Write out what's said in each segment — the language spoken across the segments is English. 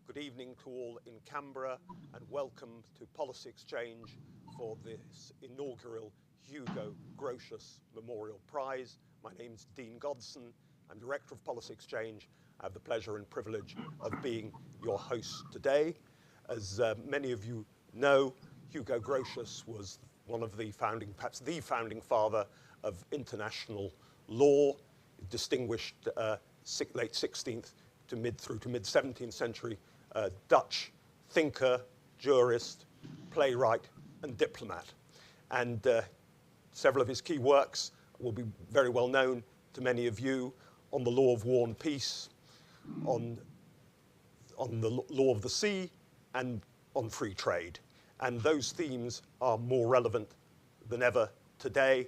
Good evening to all in Canberra, and welcome to Policy Exchange for this inaugural Hugo Grotius Memorial Prize. My name's Dean Godson. I'm Director of Policy Exchange. I have the pleasure and privilege of being your host today. As many of you know, Hugo Grotius was one of the founding, perhaps the founding father of international law, distinguished late 16th to mid 17th century Dutch thinker, jurist, playwright, and diplomat. And several of his key works will be very well known to many of you: on the law of war and peace, on the law of the sea, and on free trade. And those themes are more relevant than ever today,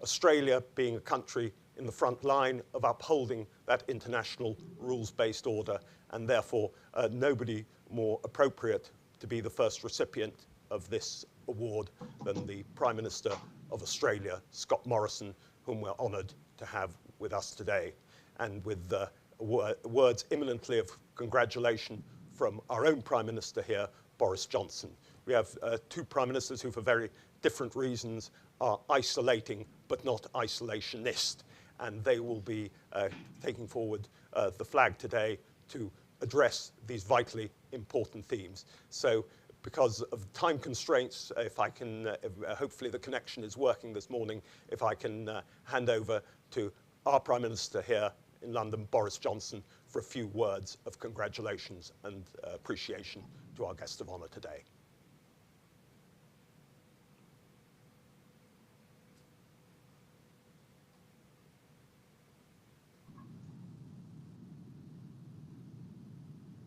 Australia being a country in the front line of upholding that international rules-based order, and therefore nobody more appropriate to be the first recipient of this award than the Prime Minister of Australia, Scott Morrison, whom we're honoured to have with us today, and with words imminently of congratulation from our own Prime Minister here, Boris Johnson. We have two Prime Ministers who, for very different reasons, are isolating but not isolationist, and they will be taking forward the flag today to address these vitally important themes. So, because of time constraints, if I can, hopefully the connection is working this morning, if I can hand over to our Prime Minister here in London, Boris Johnson, for a few words of congratulations and appreciation to our guest of honour today.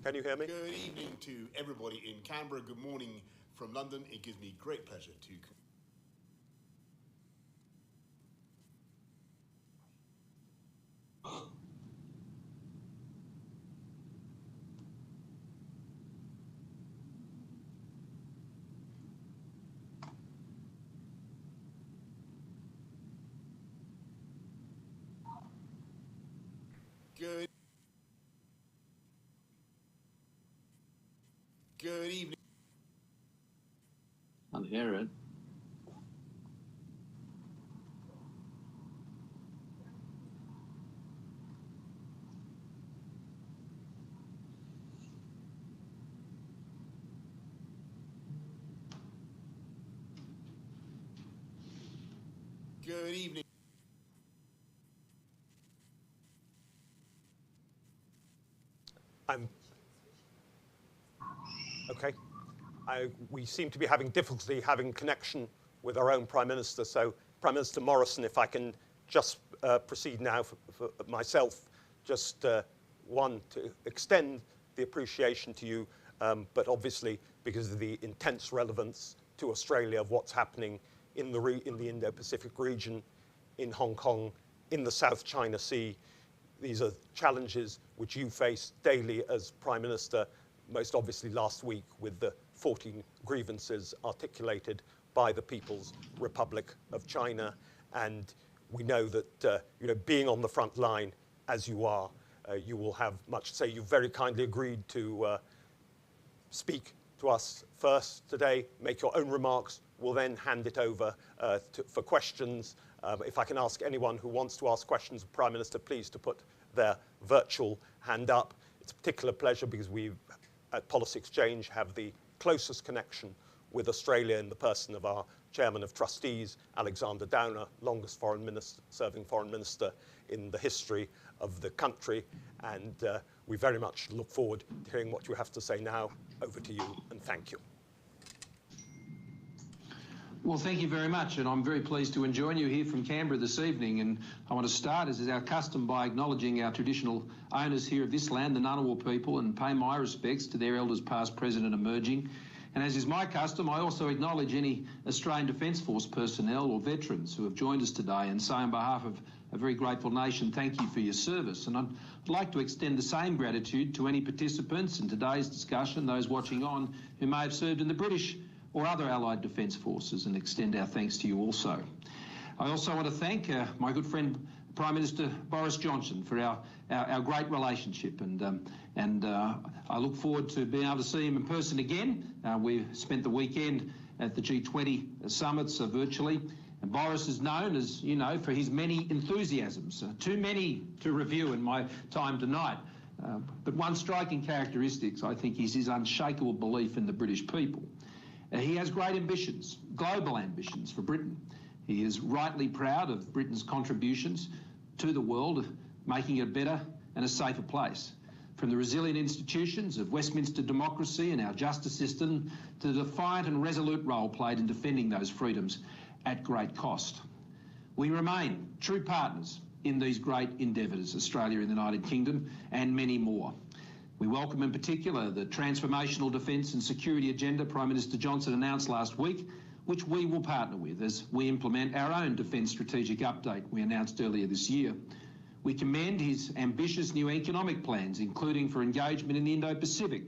Can you hear me? Good evening to everybody in Canberra. Good morning from London. It gives me great pleasure to... Good evening. I'll hear it. Good evening. Okay. We seem to be having difficulty having connection with our own Prime Minister. So, Prime Minister Morrison, if I can just proceed now for myself, just one, to extend the appreciation to you, but obviously because of the intense relevance to Australia of what's happening in the Indo-Pacific region, in Hong Kong, in the South China Sea. These are challenges which you face daily as Prime Minister, most obviously last week with the 14 grievances articulated by the People's Republic of China. And we know that being on the front line as you are, you will have much to say. You very kindly agreed to speak to us first today, make your own remarks. We'll then hand it over for questions. If I can ask anyone who wants to ask questions of Prime Minister, please to put their virtual hand up. It's a particular pleasure because we at Policy Exchange have the closest connection with Australia in the person of our Chairman of Trustees, Alexander Downer, longest serving Foreign Minister in the history of the country. And we very much look forward to hearing what you have to say now. Over to you, and thank you. Well, thank you very much, and I'm very pleased to join you here from Canberra this evening. And I want to start, as is our custom, by acknowledging our traditional owners here of this land, the Ngunnawal people, and pay my respects to their elders past, present and emerging. And as is my custom, I also acknowledge any Australian Defence Force personnel or veterans who have joined us today, and say on behalf of a very grateful nation, thank you for your service. And I'd like to extend the same gratitude to any participants in today's discussion, those watching on who may have served in the British or other allied defence forces, and extend our thanks to you also. I also want to thank my good friend Prime Minister Boris Johnson for our great relationship, and I look forward to being able to see him in person again. We spent the weekend at the G20 summits virtually, and Boris is known, as you know, for his many enthusiasms, too many to review in my time tonight. But one striking characteristic, I think, is his unshakable belief in the British people. He has great ambitions, global ambitions for Britain. He is rightly proud of Britain's contributions to the world, making it a better and a safer place. From the resilient institutions of Westminster democracy and our justice system to the defiant and resolute role played in defending those freedoms at great cost. We remain true partners in these great endeavours, Australia and the United Kingdom, and many more. We welcome in particular the transformational defence and security agenda Prime Minister Johnson announced last week, which we will partner with as we implement our own defence strategic update we announced earlier this year. We commend his ambitious new economic plans, including for engagement in the Indo-Pacific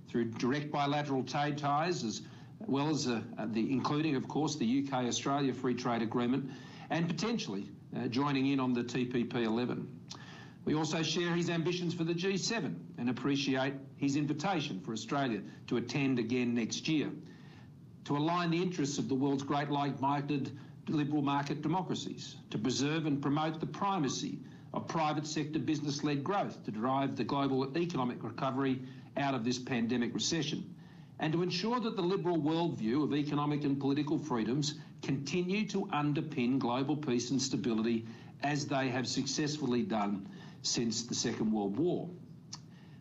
through direct bilateral trade ties, as well as including, of course, the UK-Australia Free Trade Agreement, and potentially joining in on the TPP-11. We also share his ambitions for the G7 and appreciate his invitation for Australia to attend again next year, to align the interests of the world's great like-minded liberal market democracies, to preserve and promote the primacy of private sector business-led growth to drive the global economic recovery out of this pandemic recession, and to ensure that the liberal worldview of economic and political freedoms continue to underpin global peace and stability as they have successfully done since the Second World War.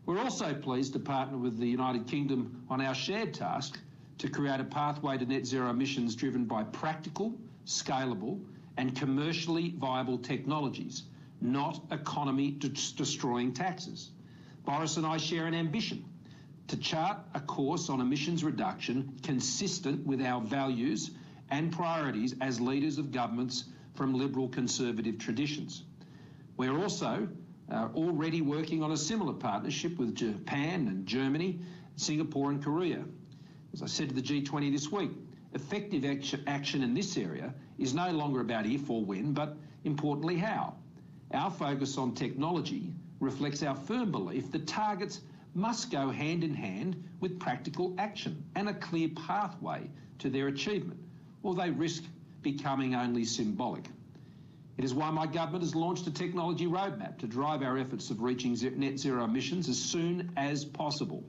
We're also pleased to partner with the United Kingdom on our shared task to create a pathway to net zero emissions driven by practical, scalable and commercially viable technologies, not economy-destroying taxes. Boris and I share an ambition to chart a course on emissions reduction consistent with our values and priorities as leaders of governments from liberal conservative traditions. We're also already working on a similar partnership with Japan and Germany, Singapore and Korea. As I said to the G20 this week, effective action in this area is no longer about if or when, but importantly how. Our focus on technology reflects our firm belief that targets must go hand in hand with practical action and a clear pathway to their achievement, or they risk becoming only symbolic. It is why my government has launched a technology roadmap to drive our efforts of reaching net zero emissions as soon as possible.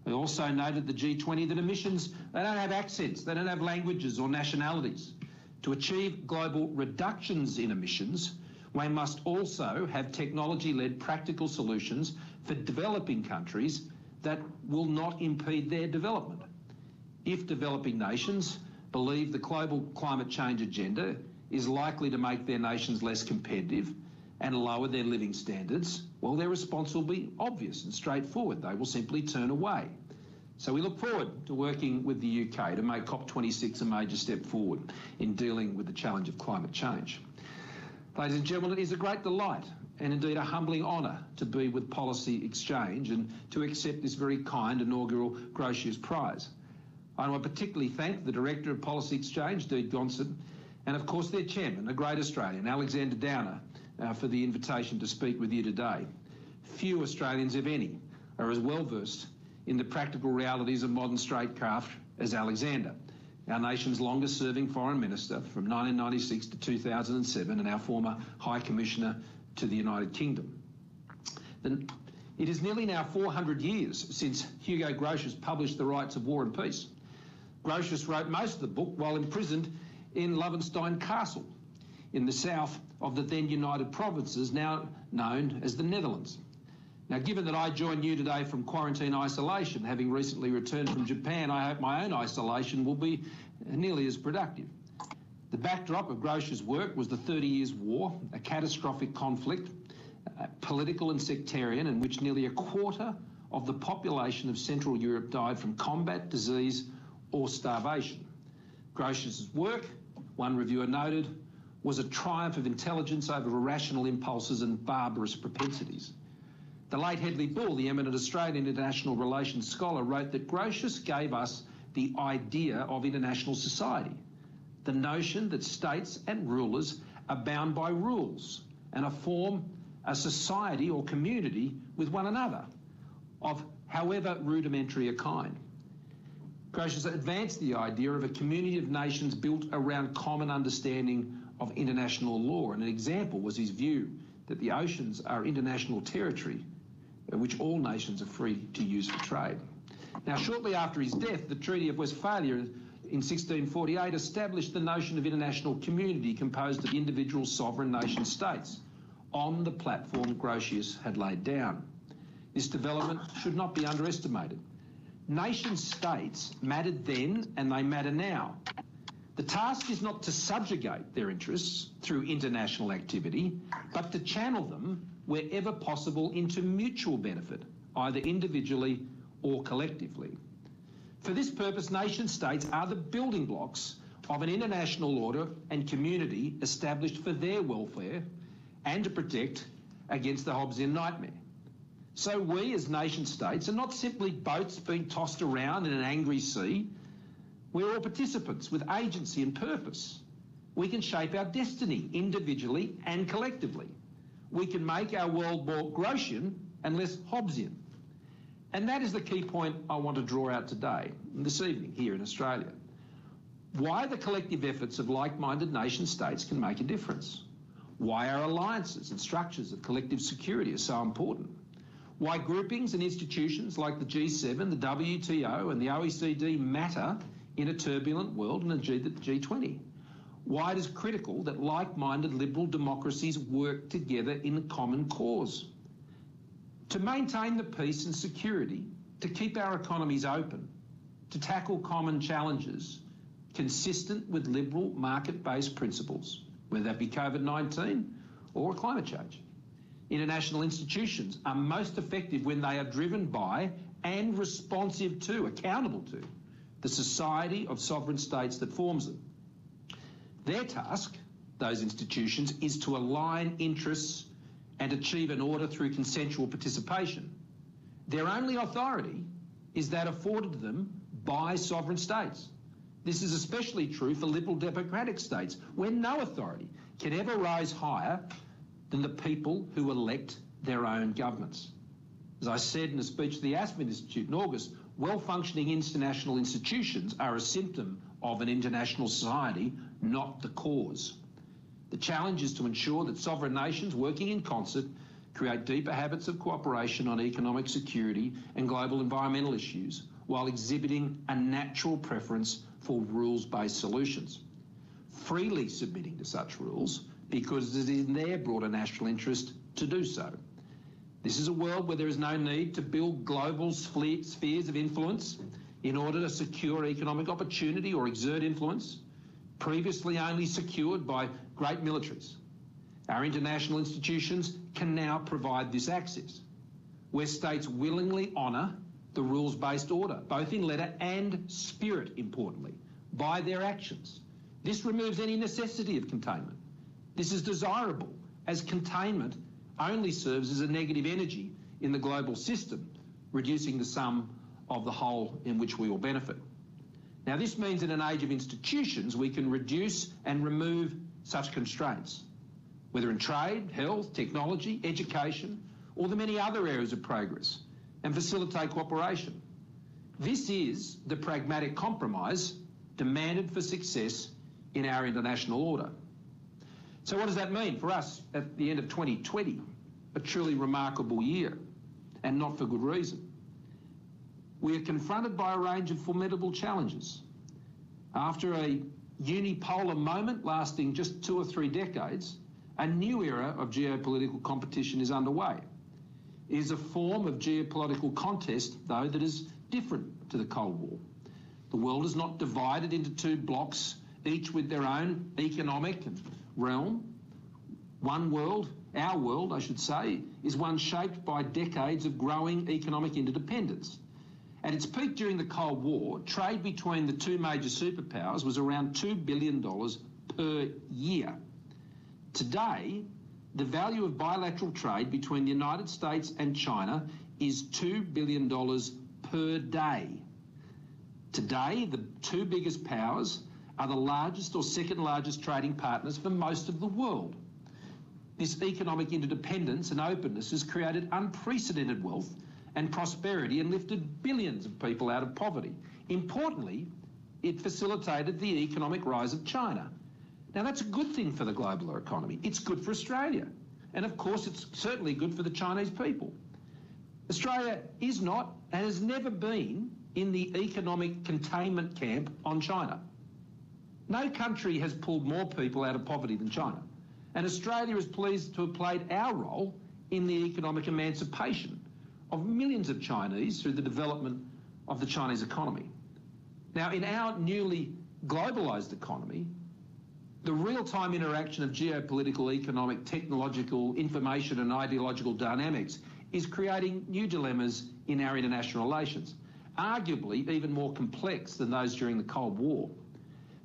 We also noted the G20 that emissions, they don't have accents, they don't have languages or nationalities. To achieve global reductions in emissions, we must also have technology-led practical solutions for developing countries that will not impede their development. If developing nations believe the global climate change agenda is likely to make their nations less competitive and lower their living standards, well, their response will be obvious and straightforward. They will simply turn away. So we look forward to working with the UK to make COP26 a major step forward in dealing with the challenge of climate change. Ladies and gentlemen, it is a great delight and indeed a humbling honour to be with Policy Exchange and to accept this very kind inaugural Grotius Prize. I want to particularly thank the Director of Policy Exchange, Dean Godson, and of course their Chairman, a great Australian, Alexander Downer, for the invitation to speak with you today. Few Australians, if any, are as well versed in the practical realities of modern statecraft as Alexander, our nation's longest serving Foreign Minister from 1996 to 2007 and our former High Commissioner to the United Kingdom. It is nearly now 400 years since Hugo Grotius published The Rights of War and Peace. Grotius wrote most of the book while imprisoned in Loevestein Castle in the south of the then United Provinces, now known as the Netherlands. Now, given that I join you today from quarantine isolation, having recently returned from Japan, I hope my own isolation will be nearly as productive. The backdrop of Grotius' work was the 30 Years' War, a catastrophic conflict, political and sectarian, in which nearly a quarter of the population of Central Europe died from combat, disease or starvation. Grotius' work, one reviewer noted, was a triumph of intelligence over irrational impulses and barbarous propensities. The late Hedley Bull, the eminent Australian international relations scholar, wrote that Grotius gave us the idea of international society, the notion that states and rulers are bound by rules, and form a society or community with one another of however rudimentary a kind. Grotius advanced the idea of a community of nations built around common understanding of international law, and an example was his view that the oceans are international territory which all nations are free to use for trade. Now, shortly after his death, the Treaty of Westphalia in 1648 established the notion of international community composed of individual sovereign nation states on the platform Grotius had laid down. This development should not be underestimated. Nation states mattered then and they matter now. The task is not to subjugate their interests through international activity, but to channel them wherever possible into mutual benefit, either individually or collectively. For this purpose, nation states are the building blocks of an international order and community established for their welfare and to protect against the Hobbesian nightmare. So we as nation states are not simply boats being tossed around in an angry sea. We're all participants with agency and purpose. We can shape our destiny individually and collectively. We can make our world more Grotian and less Hobbesian. And that is the key point I want to draw out today, this evening, here in Australia. Why the collective efforts of like-minded nation states can make a difference. Why our alliances and structures of collective security are so important. Why groupings and institutions like the G7, the WTO and the OECD matter in a turbulent world, and indeed the G20. Why it is critical that like-minded liberal democracies work together in a common cause. To maintain the peace and security, to keep our economies open, to tackle common challenges consistent with liberal market-based principles, whether that be COVID-19 or climate change. International institutions are most effective when they are driven by and responsive to, accountable to, the society of sovereign states that forms them. Their task, those institutions, is to align interests and achieve an order through consensual participation. Their only authority is that afforded them by sovereign states. This is especially true for liberal democratic states, where no authority can ever rise higher than the people who elect their own governments. As I said in a speech to the Aspen Institute in August, well-functioning international institutions are a symptom of an international society, not the cause. The challenge is to ensure that sovereign nations working in concert create deeper habits of cooperation on economic security and global environmental issues, while exhibiting a natural preference for rules-based solutions, freely submitting to such rules because it is in their broader national interest to do so. This is a world where there is no need to build global spheres of influence in order to secure economic opportunity or exert influence, previously only secured by great militaries. Our international institutions can now provide this access, where states willingly honour the rules-based order, both in letter and spirit, importantly, by their actions. This removes any necessity of containment. This is desirable, as containment only serves as a negative energy in the global system, reducing the sum of the whole in which we all benefit. Now, this means in an age of institutions, we can reduce and remove such constraints, whether in trade, health, technology, education, or the many other areas of progress, and facilitate cooperation. This is the pragmatic compromise demanded for success in our international order. So what does that mean for us at the end of 2020? A truly remarkable year, and not for good reason. We are confronted by a range of formidable challenges. After a unipolar moment lasting just 2 or 3 decades, a new era of geopolitical competition is underway. It is a form of geopolitical contest, though, that is different to the Cold War. The world is not divided into 2 blocks, each with their own economic realm. One world, our world, I should say, is one shaped by decades of growing economic interdependence. At its peak during the Cold War, trade between the 2 major superpowers was around $2 billion per year. Today, the value of bilateral trade between the United States and China is $2 billion per day. Today, the 2 biggest powers are the largest or second largest trading partners for most of the world. This economic interdependence and openness has created unprecedented wealth and prosperity and lifted billions of people out of poverty. Importantly, it facilitated the economic rise of China. Now, that's a good thing for the global economy. It's good for Australia. And of course, it's certainly good for the Chinese people. Australia is not and has never been in the economic containment camp on China. No country has pulled more people out of poverty than China. And Australia is pleased to have played our role in the economic emancipation of millions of Chinese through the development of the Chinese economy. Now, in our newly globalised economy, the real-time interaction of geopolitical, economic, technological, information and ideological dynamics is creating new dilemmas in our international relations, arguably even more complex than those during the Cold War.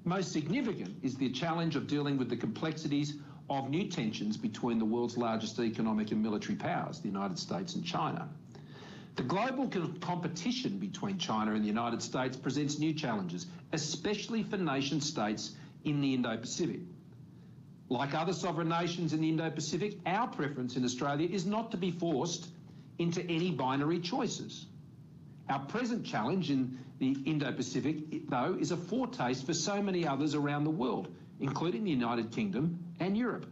Most significant is the challenge of dealing with the complexities of new tensions between the world's largest economic and military powers, the United States and China. The global competition between China and the United States presents new challenges, especially for nation states in the Indo-Pacific. Like other sovereign nations in the Indo-Pacific, our preference in Australia is not to be forced into any binary choices. Our present challenge in the Indo-Pacific, though, is a foretaste for so many others around the world, including the United Kingdom and Europe.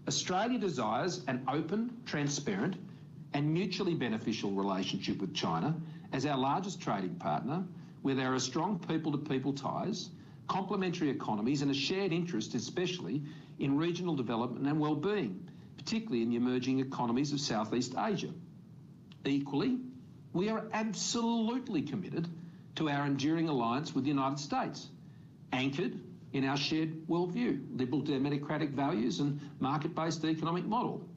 Australia desires an open, transparent and mutually beneficial relationship with China as our largest trading partner, where there are strong people-to-people ties, complementary economies and a shared interest, especially in regional development and well-being, particularly in the emerging economies of Southeast Asia. Equally, we are absolutely committed to our enduring alliance with the United States, anchored in our shared worldview, liberal democratic values and market-based economic model.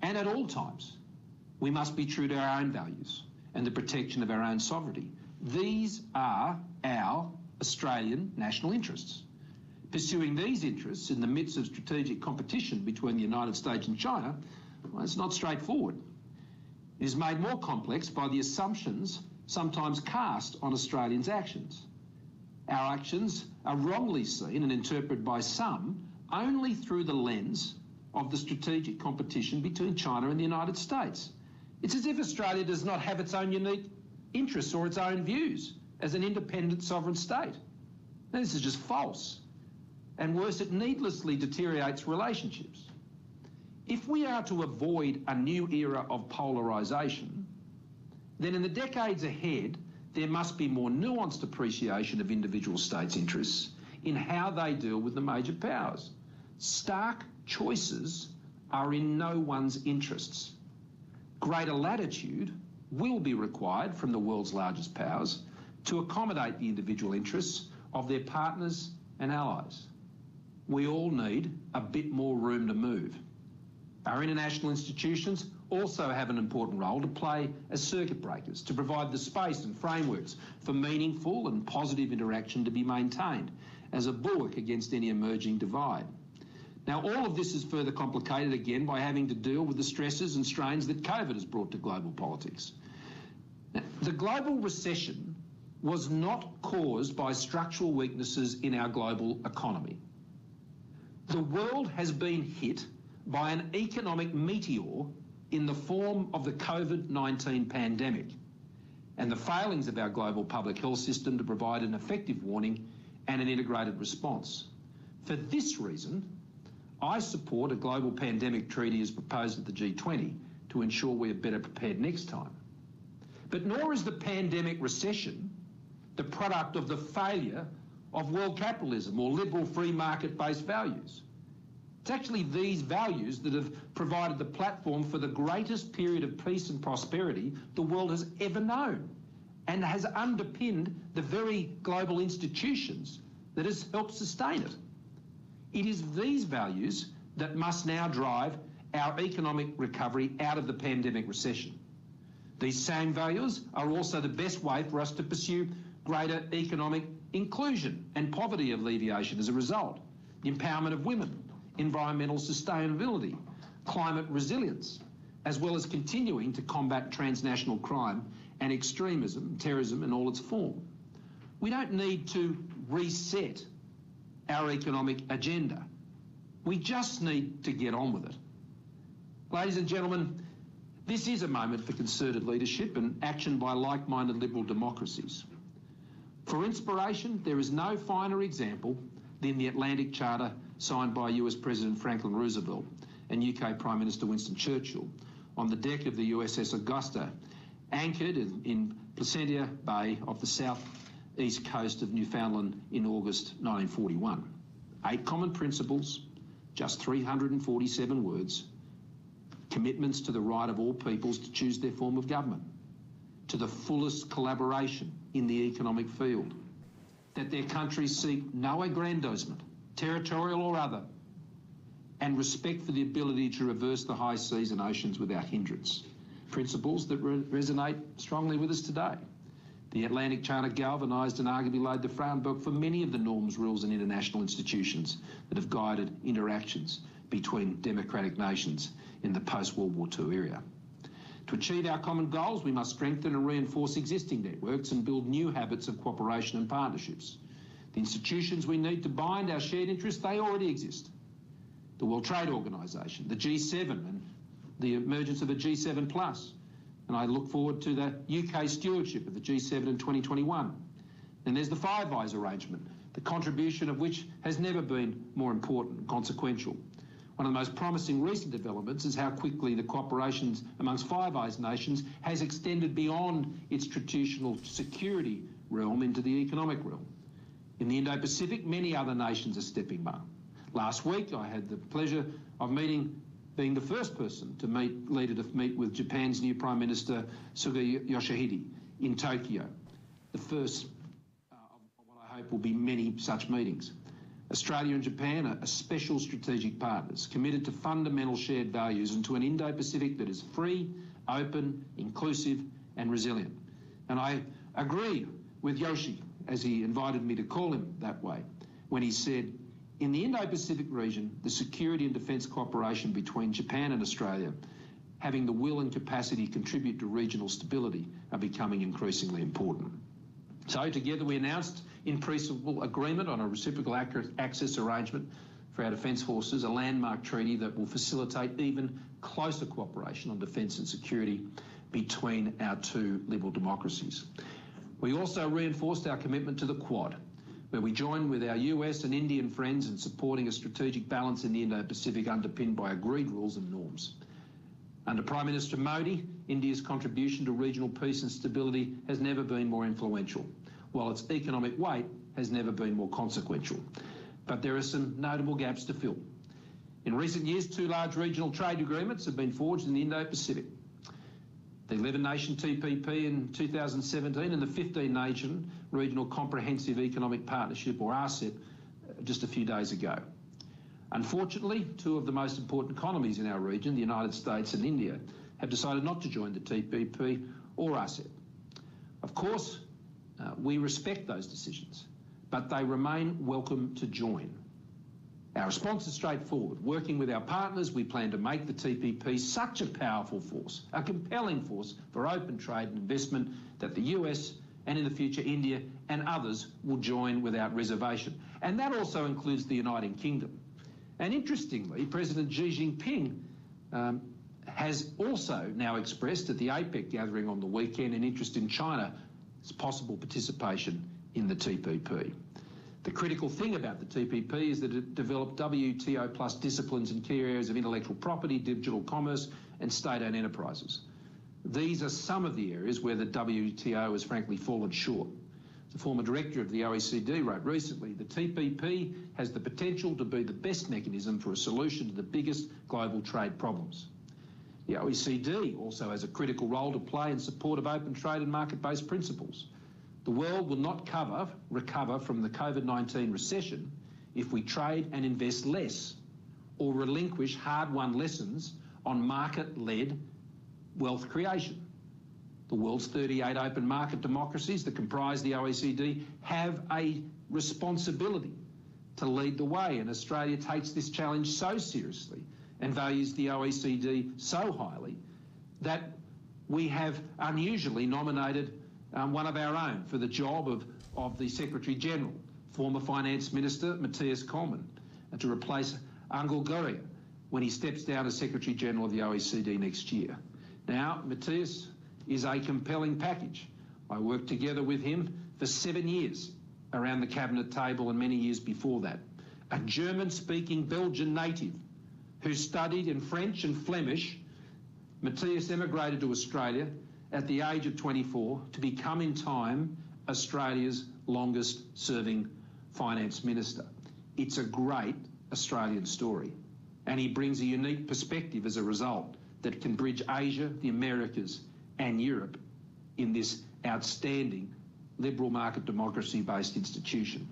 And at all times, we must be true to our own values and the protection of our own sovereignty. These are our Australian national interests. Pursuing these interests in the midst of strategic competition between the United States and China, well, it's not straightforward. It is made more complex by the assumptions sometimes cast on Australians' actions. Our actions are wrongly seen and interpreted by some only through the lens of the strategic competition between China and the United States. It's as if Australia does not have its own unique interests or its own views as an independent sovereign state. Now, this is just false. And worse, it needlessly deteriorates relationships. If we are to avoid a new era of polarisation, then in the decades ahead, there must be more nuanced appreciation of individual states' interests in how they deal with the major powers. Stark choices are in no one's interests. Greater latitude will be required from the world's largest powers to accommodate the individual interests of their partners and allies. We all need a bit more room to move. Our international institutions also have an important role to play as circuit breakers, to provide the space and frameworks for meaningful and positive interaction to be maintained as a bulwark against any emerging divide. Now, all of this is further complicated again by having to deal with the stresses and strains that COVID has brought to global politics. Now, the global recession was not caused by structural weaknesses in our global economy. The world has been hit by an economic meteor in the form of the COVID-19 pandemic and the failings of our global public health system to provide an effective warning and an integrated response. For this reason, I support a global pandemic treaty as proposed at the G20 to ensure we are better prepared next time. But nor is the pandemic recession the product of the failure of world capitalism or liberal free market-based values. It's actually these values that have provided the platform for the greatest period of peace and prosperity the world has ever known, and has underpinned the very global institutions that has helped sustain it. It is these values that must now drive our economic recovery out of the pandemic recession. These same values are also the best way for us to pursue greater economic inclusion and poverty alleviation as a result, the empowerment of women, environmental sustainability, climate resilience, as well as continuing to combat transnational crime and extremism, terrorism in all its form. We don't need to reset our economic agenda. We just need to get on with it. Ladies and gentlemen, this is a moment for concerted leadership and action by like-minded liberal democracies. For inspiration, there is no finer example than the Atlantic Charter signed by US President Franklin Roosevelt and UK Prime Minister Winston Churchill on the deck of the USS Augusta, anchored in Placentia Bay off the south-east coast of Newfoundland in August 1941. 8 common principles, just 347 words, commitments to the right of all peoples to choose their form of government, to the fullest collaboration in the economic field, that their countries seek no aggrandisement, territorial or other, and respect for the ability to traverse the high seas and oceans without hindrance. Principles that resonate strongly with us today. The Atlantic Charter galvanised and arguably laid the groundwork for many of the norms, rules and international institutions that have guided interactions between democratic nations in the post-World War II era. To achieve our common goals, we must strengthen and reinforce existing networks and build new habits of cooperation and partnerships. The institutions we need to bind our shared interests, they already exist. The World Trade Organisation, the G7 and the emergence of a G7+. And I look forward to the UK stewardship of the G7 in 2021. And there's the Five Eyes arrangement, the contribution of which has never been more important and consequential. One of the most promising recent developments is how quickly the cooperation amongst Five Eyes nations has extended beyond its traditional security realm into the economic realm. In the Indo-Pacific, many other nations are stepping up. Last week, I had the pleasure of being the first person to meet with Japan's new Prime Minister, Suga Yoshihide, in Tokyo. The first of what I hope will be many such meetings. Australia and Japan are special strategic partners, committed to fundamental shared values and to an Indo-Pacific that is free, open, inclusive and resilient. And I agree with Yoshi, as he invited me to call him that way, when he said, in the Indo-Pacific region, the security and defence cooperation between Japan and Australia, having the will and capacity to contribute to regional stability, are becoming increasingly important. So together we announced in principle agreement on a reciprocal access arrangement for our defence forces, a landmark treaty that will facilitate even closer cooperation on defence and security between our two liberal democracies. We also reinforced our commitment to the Quad, where we join with our US and Indian friends in supporting a strategic balance in the Indo-Pacific underpinned by agreed rules and norms. Under Prime Minister Modi, India's contribution to regional peace and stability has never been more influential, while its economic weight has never been more consequential. But there are some notable gaps to fill. In recent years, 2 large regional trade agreements have been forged in the Indo-Pacific. The 11-nation TPP in 2017 and the 15-nation Regional Comprehensive Economic Partnership, or RCEP, just a few days ago. Unfortunately, 2 of the most important economies in our region, the United States and India, have decided not to join the TPP or RCEP. Of course, we respect those decisions, but they remain welcome to join. Our response is straightforward. Working with our partners, we plan to make the TPP such a powerful force, a compelling force for open trade and investment, that the US and in the future India and others will join without reservation. And that also includes the United Kingdom. And interestingly, President Xi Jinping has also now expressed at the APEC gathering on the weekend an interest in China's possible participation in the TPP. The critical thing about the TPP is that it developed WTO plus disciplines in key areas of intellectual property, digital commerce and state-owned enterprises. These are some of the areas where the WTO has frankly fallen short. The former director of the OECD wrote recently, the TPP has the potential to be the best mechanism for a solution to the biggest global trade problems. The OECD also has a critical role to play in support of open trade and market-based principles. The world will not recover from the COVID-19 recession if we trade and invest less or relinquish hard-won lessons on market-led wealth creation. The world's 38 open market democracies that comprise the OECD have a responsibility to lead the way, and Australia takes this challenge so seriously and values the OECD so highly that we have unusually nominated one of our own for the job of the Secretary-General, former Finance Minister Matthias Coleman, to replace Untitled when he steps down as Secretary General of the OECD next year. Now, Matthias is a compelling package. I worked together with him for 7 years around the cabinet table and many years before that. A German-speaking Belgian native who studied in French and Flemish, Matthias emigrated to Australia at the age of 24 to become in time Australia's longest-serving finance minister. It's a great Australian story, and he brings a unique perspective as a result that can bridge Asia, the Americas and Europe in this outstanding liberal market democracy-based institution.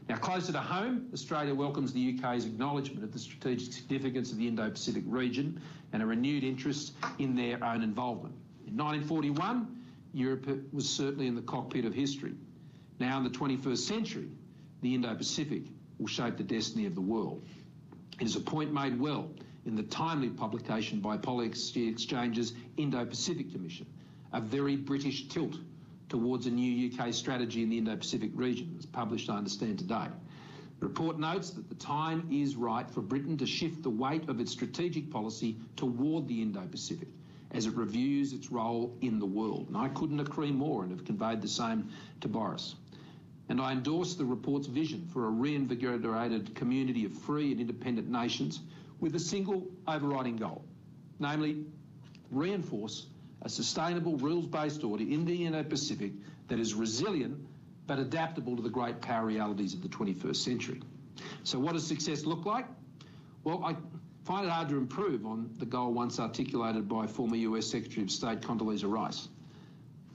Now, closer to home, Australia welcomes the UK's acknowledgement of the strategic significance of the Indo-Pacific region and a renewed interest in their own involvement. In 1941, Europe was certainly in the cockpit of history. Now, in the 21st century, the Indo-Pacific will shape the destiny of the world. It is a point made well in the timely publication by Policy Exchange's Indo-Pacific Commission, a very British tilt towards a new UK strategy in the Indo-Pacific region, as published, I understand, today. The report notes that the time is right for Britain to shift the weight of its strategic policy toward the Indo-Pacific as it reviews its role in the world. And I couldn't agree more and have conveyed the same to Boris. And I endorse the report's vision for a reinvigorated community of free and independent nations with a single overriding goal, namely reinforce a sustainable rules-based order in the Indo-Pacific that is resilient but adaptable to the great power realities of the 21st century. So what does success look like? Well, I find it hard to improve on the goal once articulated by former US Secretary of State Condoleezza Rice: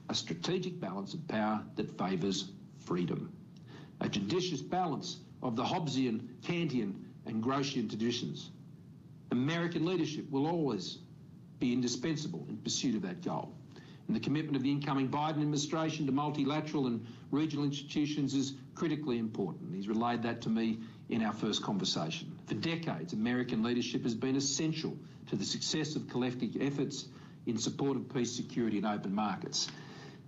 a strategic balance of power that favours freedom, a judicious balance of the Hobbesian, Kantian and Grotian traditions. American leadership will always be indispensable in pursuit of that goal. And the commitment of the incoming Biden administration to multilateral and regional institutions is critically important. He's relayed that to me in our first conversation. For decades, American leadership has been essential to the success of collective efforts in support of peace, security and open markets.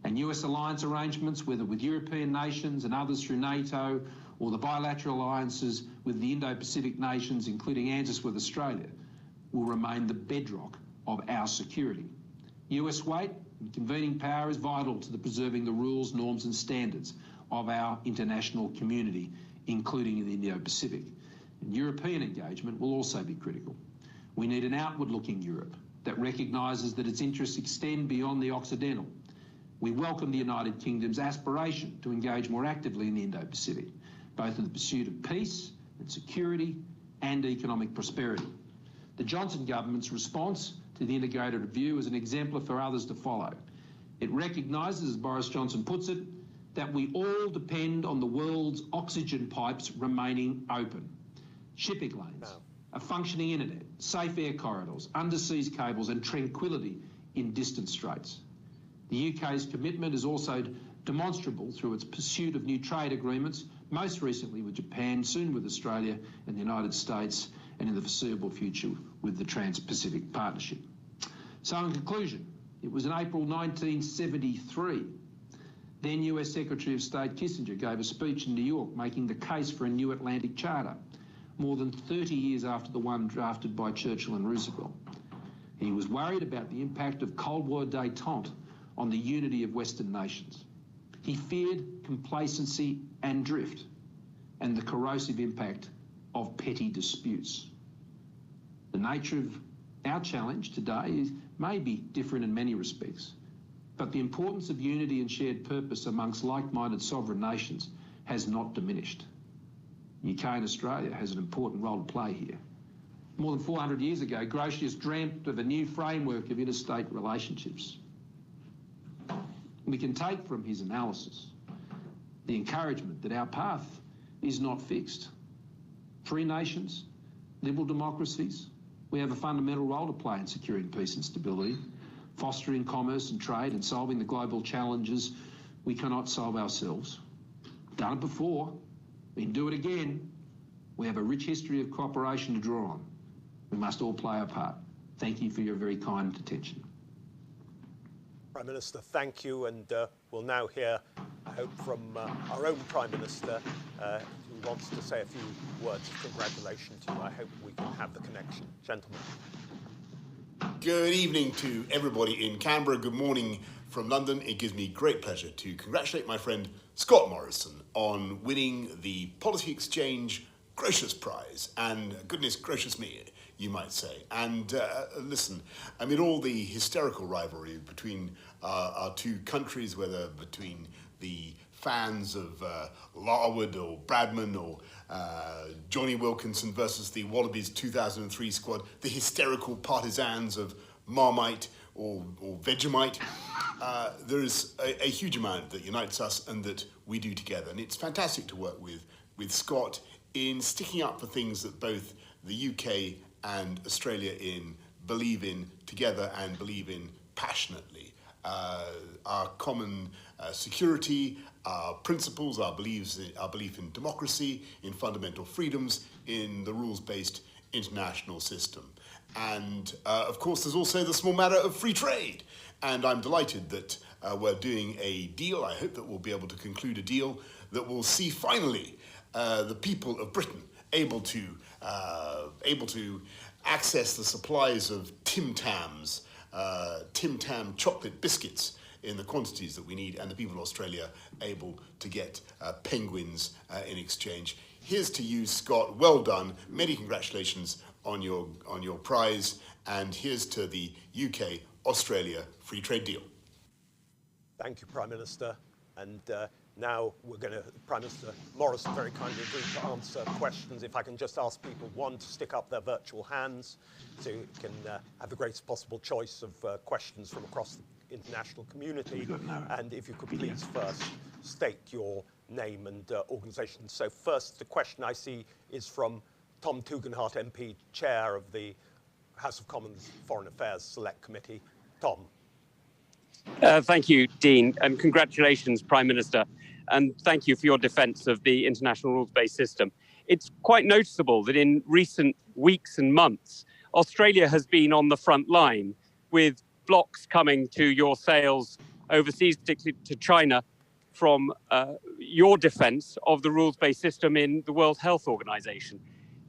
And US alliance arrangements, whether with European nations and others through NATO, or the bilateral alliances with the Indo-Pacific nations, including ANZUS with Australia, will remain the bedrock of our security. US weight and convening power is vital to the preserving the rules, norms and standards of our international community, including in the Indo-Pacific. And European engagement will also be critical. We need an outward-looking Europe that recognises that its interests extend beyond the Occidental. We welcome the United Kingdom's aspiration to engage more actively in the Indo-Pacific, both in the pursuit of peace and security and economic prosperity. The Johnson government's response to the integrated review is an exemplar for others to follow. It recognises, as Boris Johnson puts it, that we all depend on the world's oxygen pipes remaining open. Shipping lanes, a functioning internet, safe air corridors, underseas cables and tranquility in distant straits. The UK's commitment is also demonstrable through its pursuit of new trade agreements, most recently with Japan, soon with Australia and the United States, and in the foreseeable future with the Trans-Pacific Partnership. So in conclusion, it was in April 1973, then US Secretary of State Kissinger gave a speech in New York making the case for a new Atlantic Charter, more than 30 years after the one drafted by Churchill and Roosevelt. He was worried about the impact of Cold War détente on the unity of Western nations. He feared complacency and drift and the corrosive impact of petty disputes. The nature of our challenge today may be different in many respects, but the importance of unity and shared purpose amongst like-minded sovereign nations has not diminished. UK and Australia has an important role to play here. More than 400 years ago, Grotius dreamt of a new framework of interstate relationships. We can take from his analysis the encouragement that our path is not fixed. Free nations, liberal democracies, we have a fundamental role to play in securing peace and stability, fostering commerce and trade and solving the global challenges we cannot solve ourselves. Done it before, we can do it again. We have a rich history of cooperation to draw on. We must all play our part. Thank you for your very kind attention. Prime Minister, thank you, and we'll now hear, I hope, from our own Prime Minister, who who wants to say a few words of congratulation to you. I hope we can have the connection. Gentlemen. Good evening to everybody in Canberra. Good morning from London. It gives me great pleasure to congratulate my friend Scott Morrison on winning the Policy Exchange Grotius Prize. And goodness gracious me, you might say. And listen, amid all the hysterical rivalry between our two countries, whether between the fans of Larwood or Bradman or Johnny Wilkinson versus the Wallabies 2003 squad, the hysterical partisans of Marmite or Vegemite, there is a huge amount that unites us and that we do together. And it's fantastic to work with Scott in sticking up for things that both the UK and Australia believe in together and believe in passionately. Our common security, our principles, our belief in democracy, in fundamental freedoms, in the rules-based international system. And of course, there's also the small matter of free trade. And I'm delighted that we're doing a deal. I hope that we'll be able to conclude a deal that will see finally the people of Britain able to access the supplies of Tim Tams, Tim Tam chocolate biscuits in the quantities that we need, and the people of Australia able to get penguins in exchange. Here's to you, Scott. Well done. Many congratulations on your prize. And here's to the UK-Australia free trade deal. Thank you, Prime Minister. And now we're going to, Prime Minister Morrison very kindly agreed to answer questions. If I can just ask people, one, to stick up their virtual hands so you can have the greatest possible choice of questions from across the international community. And if you could please first state your name and organisation. So first, the question I see is from Tom Tugendhat MP, Chair of the House of Commons Foreign Affairs Select Committee. Tom. Thank you, Dean, and congratulations, Prime Minister. And thank you for your defence of the international rules-based system. It's quite noticeable that in recent weeks and months, Australia has been on the front line with blocks coming to your sales overseas, particularly to China, from your defence of the rules-based system in the World Health Organization.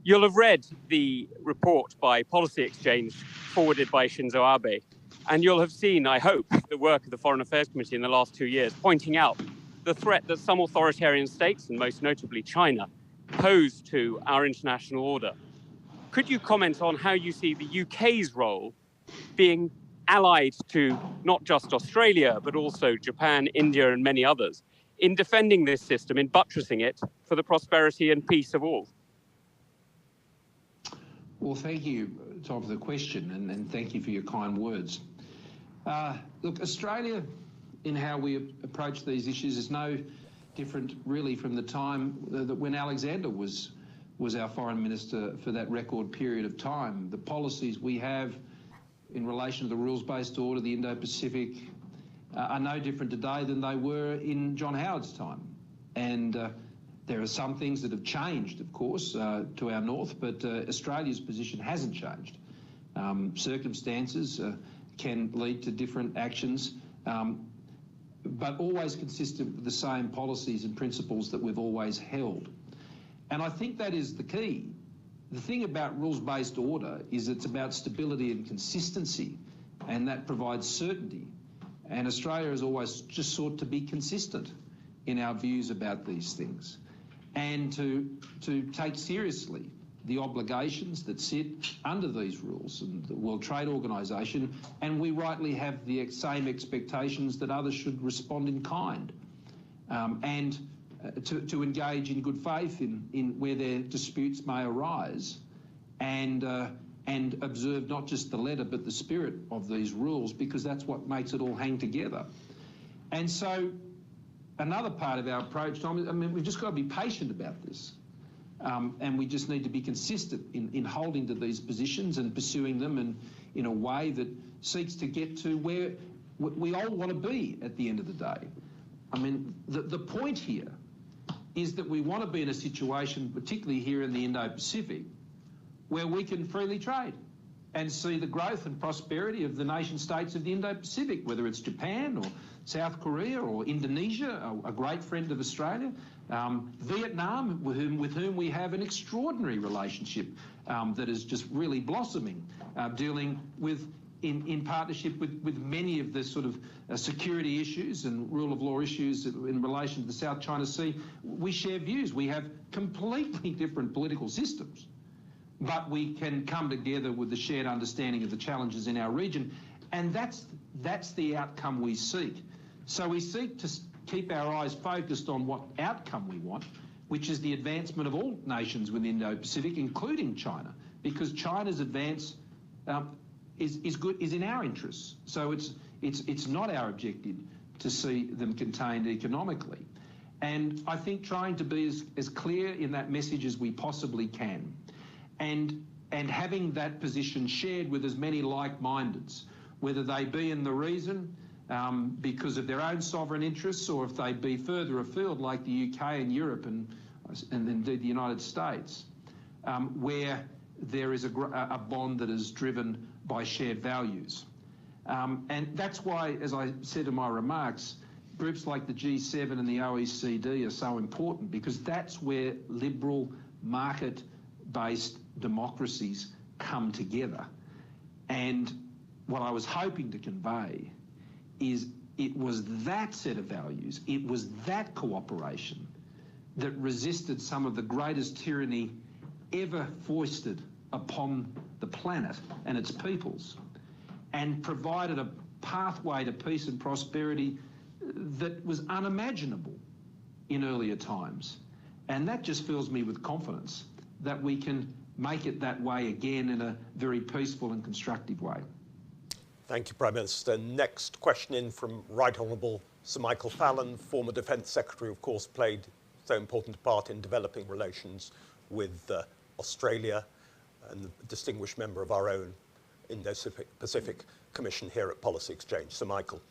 You'll have read the report by Policy Exchange forwarded by Shinzo Abe, and you'll have seen, I hope, the work of the Foreign Affairs Committee in the last 2 years, pointing out the threat that some authoritarian states, and most notably China, pose to our international order. Could you comment on how you see the UK's role being allied to not just Australia, but also Japan, India, and many others, in defending this system, in buttressing it for the prosperity and peace of all? Well, thank you, Tom, for the question, and thank you for your kind words. Look, Australia, in how we approach these issues, is no different, really, from the time that when Alexander was our foreign minister for that record period of time. The policies we have in relation to the rules-based order, the Indo-Pacific, are no different today than they were in John Howard's time. And there are some things that have changed, of course, to our north, but Australia's position hasn't changed. Circumstances can lead to different actions, but always consistent with the same policies and principles that we've always held. And I think that is the key. The thing about rules-based order is it's about stability and consistency, and that provides certainty. And Australia has always just sought to be consistent in our views about these things, and to take seriously the obligations that sit under these rules and the World Trade Organization, and we rightly have the same expectations that others should respond in kind, and to engage in good faith in where their disputes may arise, and observe not just the letter but the spirit of these rules, because that's what makes it all hang together. And so another part of our approach, Tom, I mean, we've just got to be patient about this. And we just need to be consistent in holding to these positions and pursuing them in a way that seeks to get to where we all want to be at the end of the day. I mean, the point here is that we want to be in a situation, particularly here in the Indo-Pacific, where we can freely trade. and see the growth and prosperity of the nation states of the Indo-Pacific, whether it's Japan or South Korea or Indonesia, a great friend of Australia, Vietnam, with whom we have an extraordinary relationship that is just really blossoming, dealing with, in partnership with many of the sort of security issues and rule of law issues in relation to the South China Sea. We share views. We have completely different political systems, but we can come together with the shared understanding of the challenges in our region, and that's the outcome we seek. So we seek to keep our eyes focused on what outcome we want, which is the advancement of all nations within the Indo-Pacific, including China, because China's advance is in our interests. So it's not our objective to see them contained economically. And I think trying to be as clear in that message as we possibly can, and having that position shared with as many like-mindeds, whether they be in the region because of their own sovereign interests, or if they be further afield like the UK and Europe and indeed the United States, where there is a bond that is driven by shared values. And that's why, as I said in my remarks, groups like the G7 and the OECD are so important, because that's where liberal, market-based democracies come together. And what I was hoping to convey is it was that set of values, it was that cooperation that resisted some of the greatest tyranny ever foisted upon the planet and its peoples, and provided a pathway to peace and prosperity that was unimaginable in earlier times. And that just fills me with confidence that we can make it that way again in a very peaceful and constructive way. Thank you, Prime Minister. Next question in from Right Honourable Sir Michael Fallon, former Defence Secretary, of course, played so important a part in developing relations with Australia, and a distinguished member of our own Indo-Pacific Commission here at Policy Exchange. Sir Michael.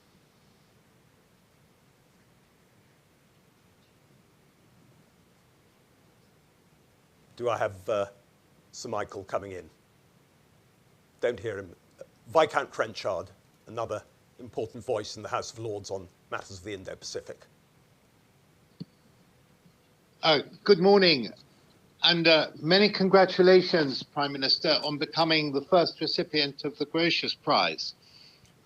Do I have Sir Michael coming in? Don't hear him. Viscount Trenchard, another important voice in the House of Lords on matters of the Indo-Pacific. Good morning, and many congratulations, Prime Minister, on becoming the first recipient of the Grotius Prize.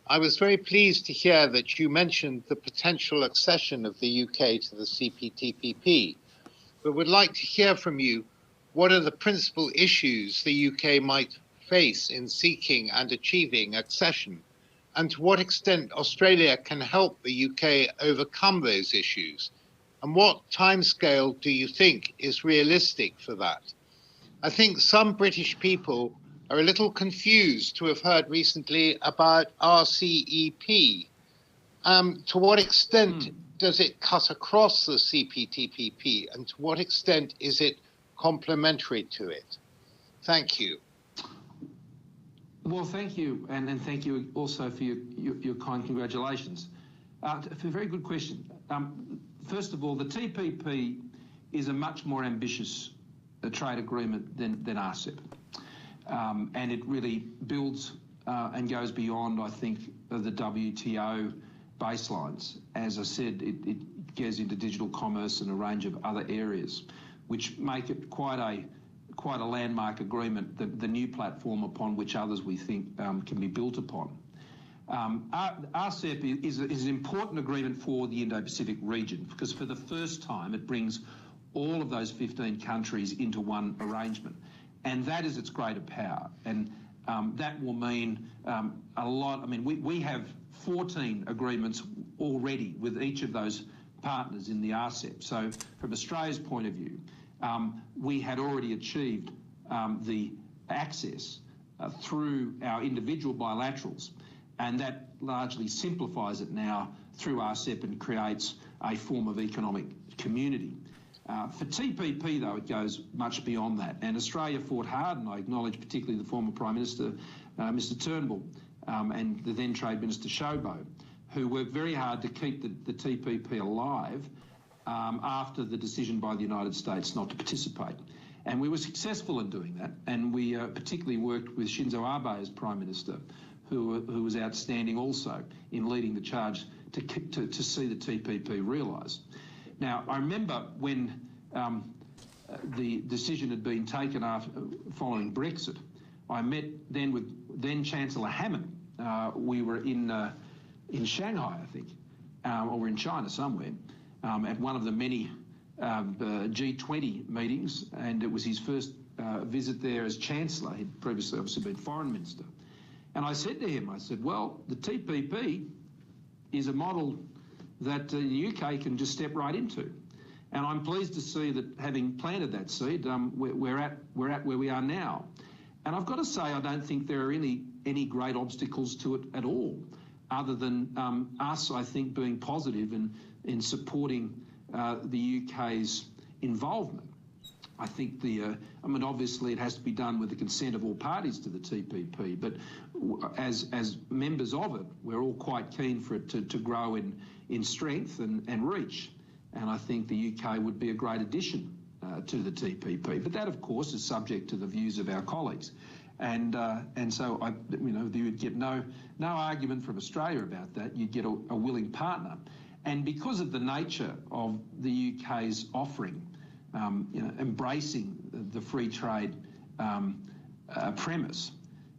I was very pleased to hear that you mentioned the potential accession of the UK to the CPTPP, but would like to hear from you what are the principal issues the UK might face in seeking and achieving accession, and to what extent Australia can help the UK overcome those issues, and what timescale do you think is realistic for that? I think some British people are a little confused to have heard recently about RCEP. To what extent does it cut across the CPTPP, and to what extent is it complementary to it? Thank you. Well, thank you, and thank you also for your kind congratulations. For a very good question. First of all, the TPP is a much more ambitious trade agreement than RCEP. And it really builds and goes beyond, I think, the WTO baselines. As I said, it goes into digital commerce and a range of other areas, which make it quite a landmark agreement, the new platform upon which others, we think, can be built upon. RCEP is an important agreement for the Indo-Pacific region, because for the first time it brings all of those 15 countries into one arrangement, and that is its greater power. And that will mean a lot. I mean, we have 14 agreements already with each of those partners in the RCEP. So from Australia's point of view, we had already achieved the access through our individual bilaterals, and that largely simplifies it now through RCEP and creates a form of economic community. For TPP, though, it goes much beyond that, and Australia fought hard, and I acknowledge particularly the former Prime Minister, Mr Turnbull, and the then Trade Minister Shobo, who worked very hard to keep the TPP alive after the decision by the United States not to participate. And we were successful in doing that, and we particularly worked with Shinzo Abe as Prime Minister, who was outstanding also in leading the charge to see the TPP realised. Now, I remember when the decision had been taken following Brexit, I met then with then-Chancellor Hammond. We were in Shanghai, I think, or in China somewhere, at one of the many G20 meetings, and it was his first visit there as Chancellor. He'd previously obviously been Foreign Minister. And I said to him, I said, well, the TPP is a model that the UK can just step right into. And I'm pleased to see that, having planted that seed, we're at where we are now. And I've got to say, I don't think there are any great obstacles to it at all, other than us, I think, being positive in supporting the UK's involvement. I think I mean, obviously it has to be done with the consent of all parties to the TPP, but as members of it, we're all quite keen for it to grow in strength and reach. And I think the UK would be a great addition to the TPP. But that, of course, is subject to the views of our colleagues. And so, you would get no argument from Australia about that. You'd get a willing partner. And because of the nature of the UK's offering, embracing the free trade premise,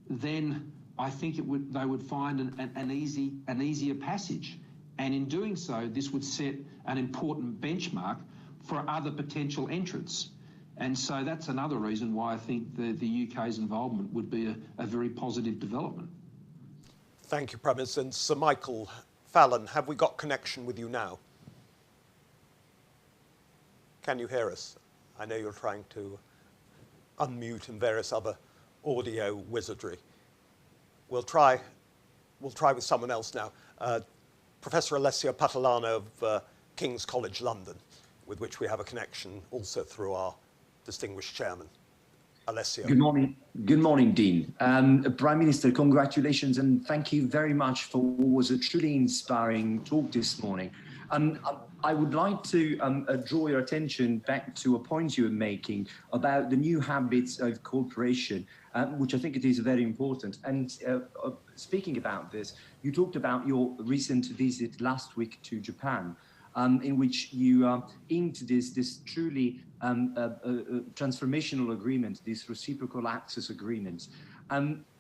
then I think they would find an easier passage. And in doing so, this would set an important benchmark for other potential entrants. And so that's another reason why I think the UK's involvement would be a very positive development. Thank you, Prime Minister. And Sir Michael Fallon, have we got connection with you now? Can you hear us? I know you're trying to unmute and various other audio wizardry. We'll try with someone else now. Professor Alessio Patalano of King's College London, with which we have a connection also through our distinguished chairman. Alessio. Good morning, Dean. Prime Minister, congratulations and thank you very much for what was a truly inspiring talk this morning. I would like to draw your attention back to a point you were making about the new habits of cooperation, which I think it is very important. And speaking about this, you talked about your recent visit last week to Japan, in which you inked this truly transformational agreement, this reciprocal access agreement.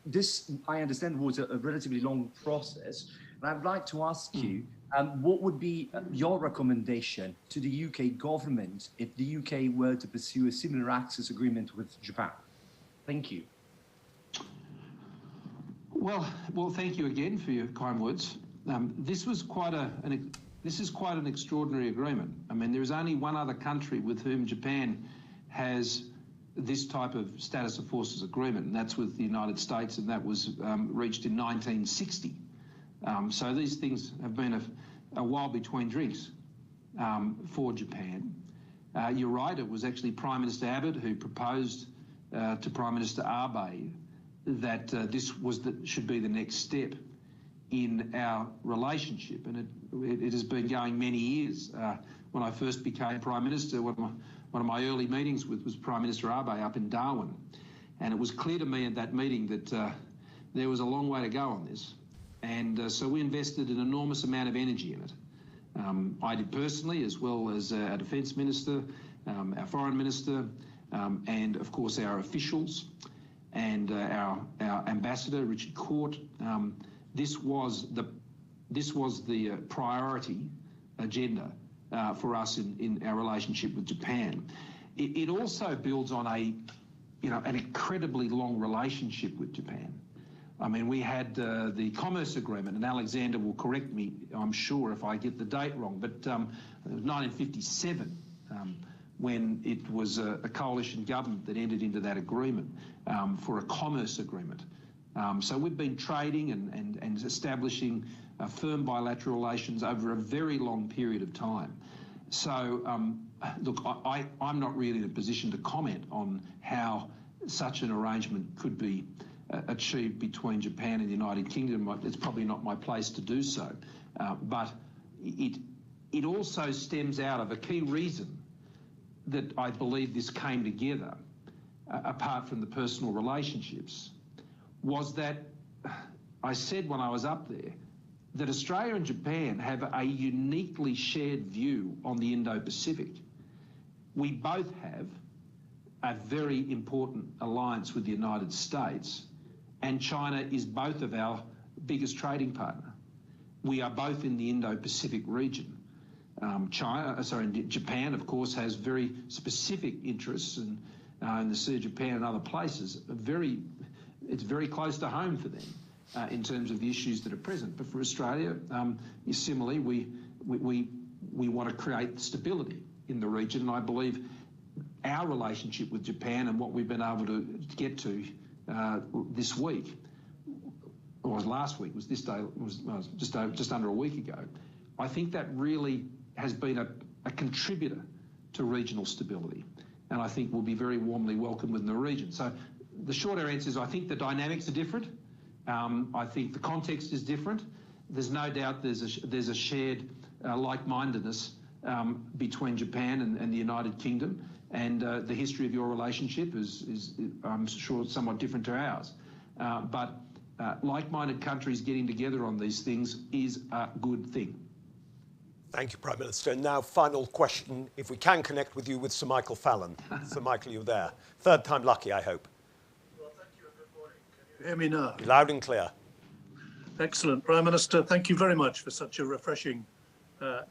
This, I understand, was a relatively long process. And I'd like to ask you, what would be your recommendation to the UK government if the UK were to pursue a similar access agreement with Japan? Thank you. Well, thank you again for your kind words. This is quite an extraordinary agreement. I mean, there is only one other country with whom Japan has this type of status of forces agreement, and that's with the United States, and that was reached in 1960. So these things have been a while between drinks for Japan. You're right, it was actually Prime Minister Abbott who proposed to Prime Minister Abe that this should be the next step in our relationship, and it has been going many years. When I first became Prime Minister, one of my early meetings was Prime Minister Abe up in Darwin, and it was clear to me at that meeting that there was a long way to go on this. And so we invested an enormous amount of energy in it. I did personally, as well as our Defence Minister, our Foreign Minister, and of course our officials, and our Ambassador, Richard Court. This was the priority agenda for us in our relationship with Japan. It also builds on an incredibly long relationship with Japan. I mean, we had the commerce agreement, and Alexander will correct me, I'm sure, if I get the date wrong, but it was 1957 when it was a coalition government that entered into that agreement for a commerce agreement. So we've been trading and establishing firm bilateral relations over a very long period of time. So, look, I'm not really in a position to comment on how such an arrangement could be achieved between Japan and the United Kingdom. It's probably not my place to do so. But it also stems out of a key reason that I believe this came together, apart from the personal relationships, was that I said when I was up there that Australia and Japan have a uniquely shared view on the Indo-Pacific. We both have a very important alliance with the United States, and China is both of our biggest trading partner. We are both in the Indo-Pacific region. Japan, of course, has very specific interests in the Sea of Japan and other places. It's very close to home for them in terms of the issues that are present. But for Australia, similarly, we want to create stability in the region, and I believe our relationship with Japan and what we've been able to get to this week, or last week, was this day, was just under a week ago. I think that really has been a contributor to regional stability, and I think will be very warmly welcomed within the region. So the shorter answer is I think the dynamics are different. I think the context is different. There's no doubt there's a shared like-mindedness between Japan and the United Kingdom, and the history of your relationship is I'm sure, somewhat different to ours. But like-minded countries getting together on these things is a good thing. Thank you, Prime Minister. Now, final question, if we can connect with you with Sir Michael Fallon. Sir Michael, you're there. Third time lucky, I hope. Well, thank you and good morning. Can you hear me now? Loud and clear. Excellent. Prime Minister, thank you very much for such a refreshing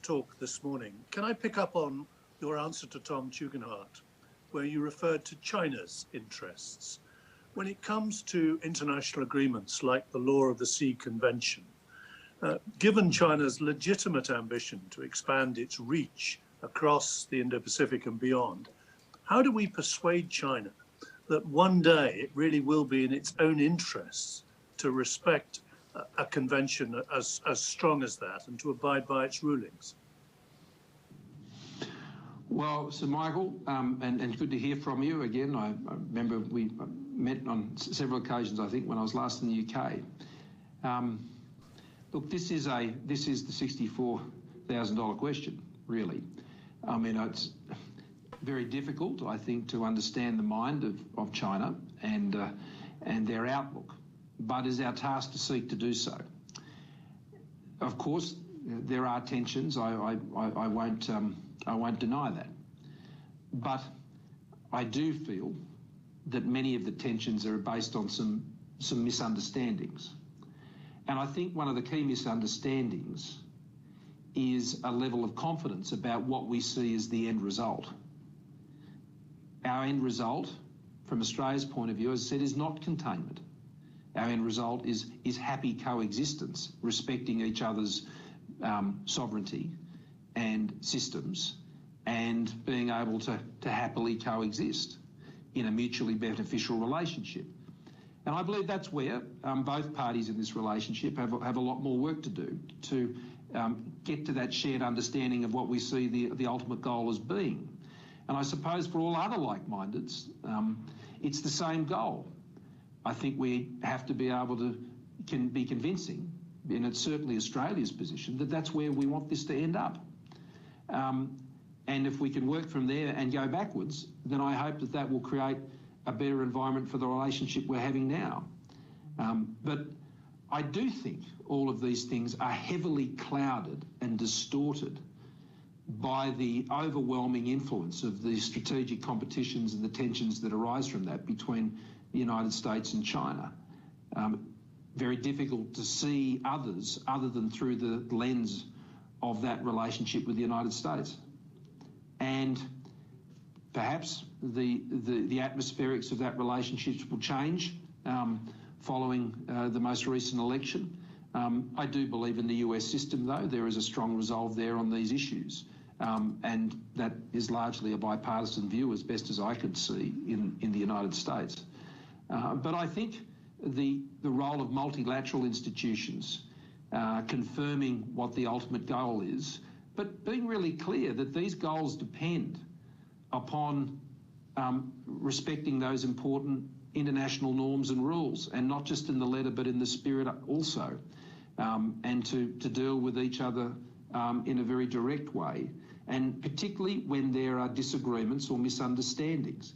talk this morning. Can I pick up on your answer to Tom Tugendhat, where you referred to China's interests? When it comes to international agreements like the Law of the Sea Convention, given China's legitimate ambition to expand its reach across the Indo-Pacific and beyond, how do we persuade China that one day it really will be in its own interests to respect a convention as strong as that and to abide by its rulings? Well, Sir Michael, and good to hear from you again. I remember we met on several occasions, I think, when I was last in the UK. Look, this is the $64,000 question, really. I mean, it's very difficult, I think, to understand the mind of China and their outlook, but it's our task to seek to do so. Of course, there are tensions. I won't deny that, but I do feel that many of the tensions are based on some misunderstandings. And I think one of the key misunderstandings is a level of confidence about what we see as the end result. Our end result, from Australia's point of view, as I said, is not containment. Our end result is happy coexistence, respecting each other's sovereignty and systems, and being able to happily coexist in a mutually beneficial relationship. And I believe that's where both parties in this relationship have a lot more work to do to get to that shared understanding of what we see the ultimate goal as being. And I suppose for all other like-mindeds, it's the same goal. I think we have to be able to be convincing, and it's certainly Australia's position, that that's where we want this to end up. And if we can work from there and go backwards, then I hope that will create a better environment for the relationship we're having now. But I do think all of these things are heavily clouded and distorted by the overwhelming influence of the strategic competitions and the tensions that arise from that between the United States and China. Very difficult to see others other than through the lens of that relationship with the United States. And perhaps the atmospherics of that relationship will change following the most recent election. I do believe in the US system, though. There is a strong resolve there on these issues. And that is largely a bipartisan view, as best as I could see in the United States. But I think the role of multilateral institutions, confirming what the ultimate goal is, but being really clear that these goals depend upon respecting those important international norms and rules, and not just in the letter but in the spirit also, and to deal with each other in a very direct way, and particularly when there are disagreements or misunderstandings.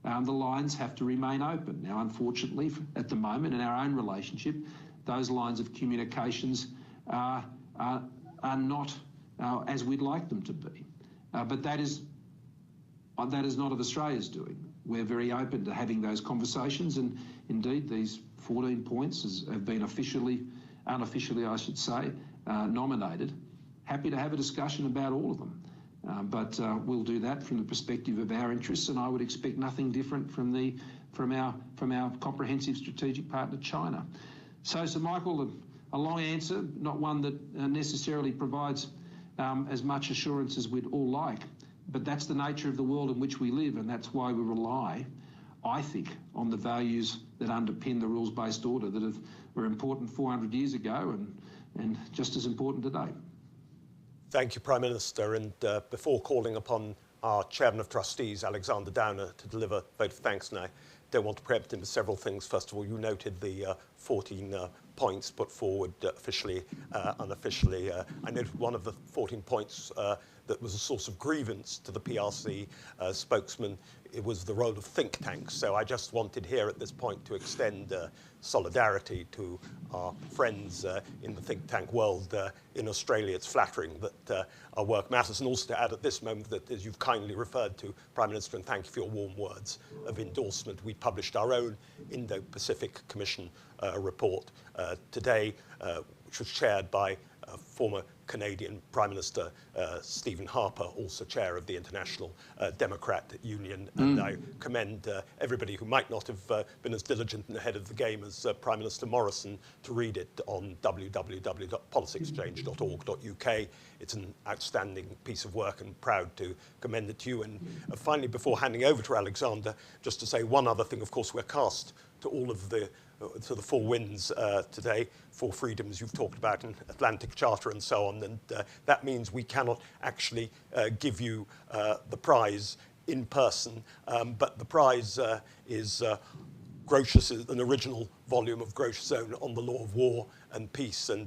the lines have to remain open. Now, unfortunately, at the moment in our own relationship, those lines of communications are not as we'd like them to be. But that is not of Australia's doing. We're very open to having those conversations, and indeed these 14 points have been unofficially I should say, nominated. Happy to have a discussion about all of them. But we'll do that from the perspective of our interests, and I would expect nothing different from our comprehensive strategic partner, China. So, Sir Michael, a long answer, not one that necessarily provides as much assurance as we'd all like, but that's the nature of the world in which we live, and that's why we rely, I think, on the values that underpin the rules-based order that were important 400 years ago and just as important today. Thank you, Prime Minister. And before calling upon our Chairman of Trustees, Alexander Downer, to deliver a vote of thanks, and I don't want to preempt him with several things. First of all, you noted the 14 points put forward officially, unofficially. I noted one of the 14 points that was a source of grievance to the PRC spokesman. It was the role of think tanks. So I just wanted here at this point to extend solidarity to our friends in the think tank world in Australia. It's flattering that our work matters, and also to add at this moment that, as you've kindly referred to, Prime Minister, and thank you for your warm words of endorsement, we published our own Indo-Pacific Commission report today, which was chaired by former Canadian Prime Minister Stephen Harper, also chair of the International Democrat Union. And I commend everybody who might not have been as diligent and ahead of the game as Prime Minister Morrison to read it on www.politicsexchange.org.uk. It's an outstanding piece of work, and proud to commend it to you. And finally, before handing over to Alexander, just to say one other thing. Of course, we're cast to all of the four winds today, four freedoms you've talked about, in Atlantic Charter and so on, and that means we cannot actually give you the prize in person, but the prize is Grotius, an original volume of Grotius' own on the law of war and peace, and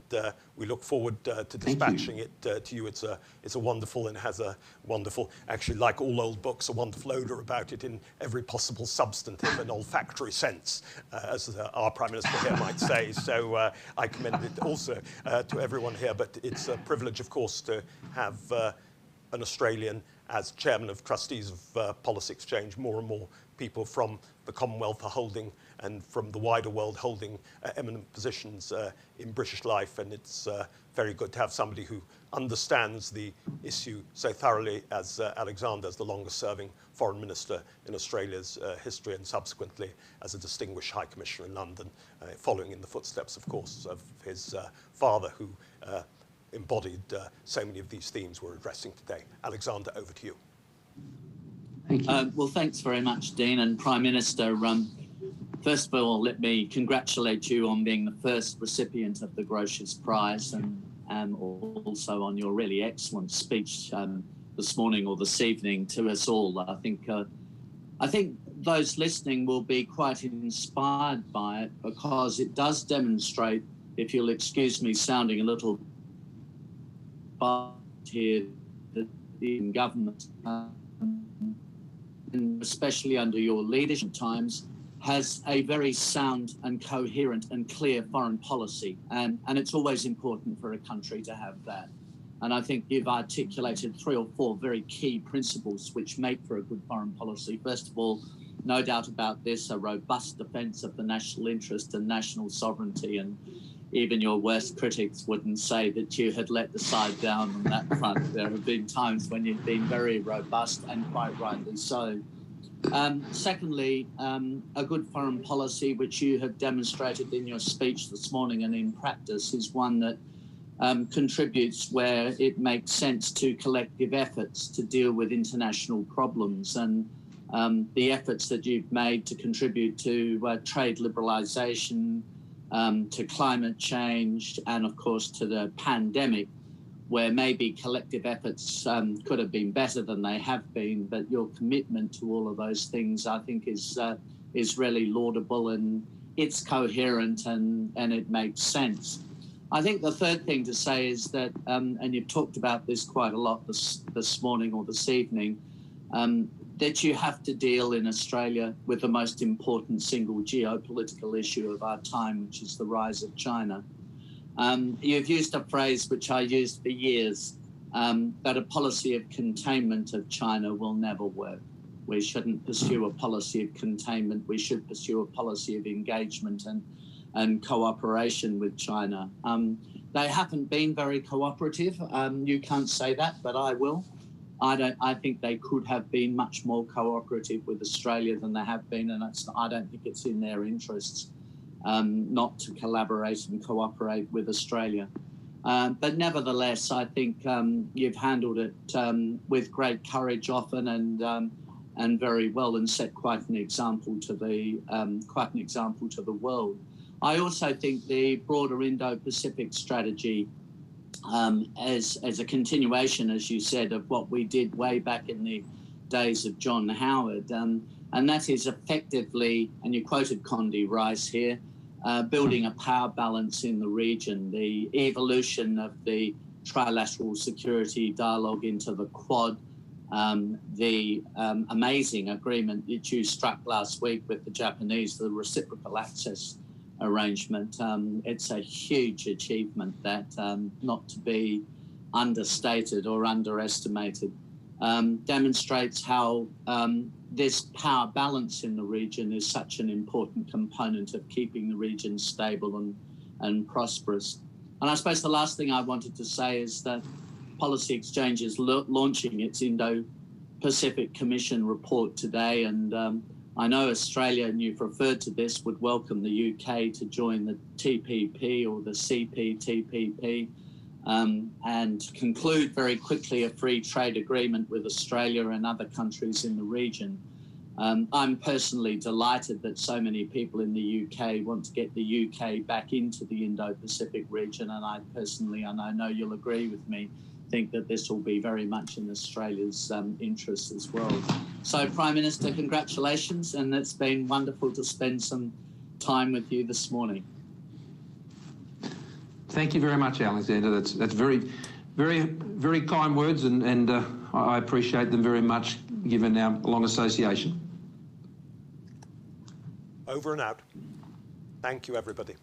we look forward to dispatching it to you. It's a wonderful, and has a wonderful, actually, like all old books, a wonderful odour about it in every possible substantive and olfactory sense, as our Prime Minister here might say. So I commend it also to everyone here, but it's a privilege, of course, to have an Australian as Chairman of Trustees of Policy Exchange. More and more people from the Commonwealth are holding, and from the wider world, holding eminent positions in British life, and it's very good to have somebody who understands the issue so thoroughly as Alexander, as the longest-serving Foreign Minister in Australia's history, and subsequently as a distinguished High Commissioner in London, following in the footsteps, of course, of his father, who embodied so many of these themes we're addressing today. Alexander, over to you. Thank you. Well, thanks very much, Dean and Prime Minister. First of all, let me congratulate you on being the first recipient of the Grotius Prize, and also on your really excellent speech this morning or this evening to us all. I think those listening will be quite inspired by it, because it does demonstrate, if you'll excuse me sounding a little here, that the government, and especially under your leadership times, has a very sound and coherent and clear foreign policy. And it's always important for a country to have that. And I think you've articulated 3 or 4 very key principles which make for a good foreign policy. First of all, no doubt about this, a robust defence of the national interest and national sovereignty. And even your worst critics wouldn't say that you had let the side down on that front. There have been times when you've been very robust, and quite rightly so. Secondly, a good foreign policy, which you have demonstrated in your speech this morning and in practice, is one that contributes where it makes sense to collective efforts to deal with international problems. And the efforts that you've made to contribute to trade liberalisation, to climate change, and of course to the pandemic, where maybe collective efforts could have been better than they have been, but your commitment to all of those things, I think, is really laudable, and it's coherent, and it makes sense. I think the third thing to say is that, and you've talked about this quite a lot this morning or this evening, that you have to deal in Australia with the most important single geopolitical issue of our time, which is the rise of China. You've used a phrase which I used for years, that a policy of containment of China will never work. We shouldn't pursue a policy of containment. We should pursue a policy of engagement and cooperation with China. They haven't been very cooperative. You can't say that, but I will. I think they could have been much more cooperative with Australia than they have been, and I don't think it's in their interests not to collaborate and cooperate with Australia. But nevertheless, I think you've handled it with great courage often and very well, and set quite an example to the world. I also think the broader Indo-Pacific strategy, as a continuation, as you said, of what we did way back in the days of John Howard, and that is effectively, and you quoted Condi Rice here, building a power balance in the region, the evolution of the trilateral security dialogue into the Quad, the amazing agreement that you struck last week with the Japanese, the reciprocal access arrangement. It's a huge achievement that not to be understated or underestimated. Demonstrates how this power balance in the region is such an important component of keeping the region stable and prosperous. And I suppose the last thing I wanted to say is that Policy Exchange is launching its Indo-Pacific Commission report today, and I know Australia, and you've referred to this, would welcome the UK to join the TPP or the CPTPP and conclude very quickly a free trade agreement with Australia and other countries in the region. I'm personally delighted that so many people in the UK want to get the UK back into the Indo-Pacific region, and I personally, and I know you'll agree with me, think that this will be very much in Australia's interest as well. So, Prime Minister, congratulations, and it's been wonderful to spend some time with you this morning. Thank you very much, Alexander. That's very, very, very kind words, and I appreciate them very much, given our long association. Over and out. Thank you, everybody.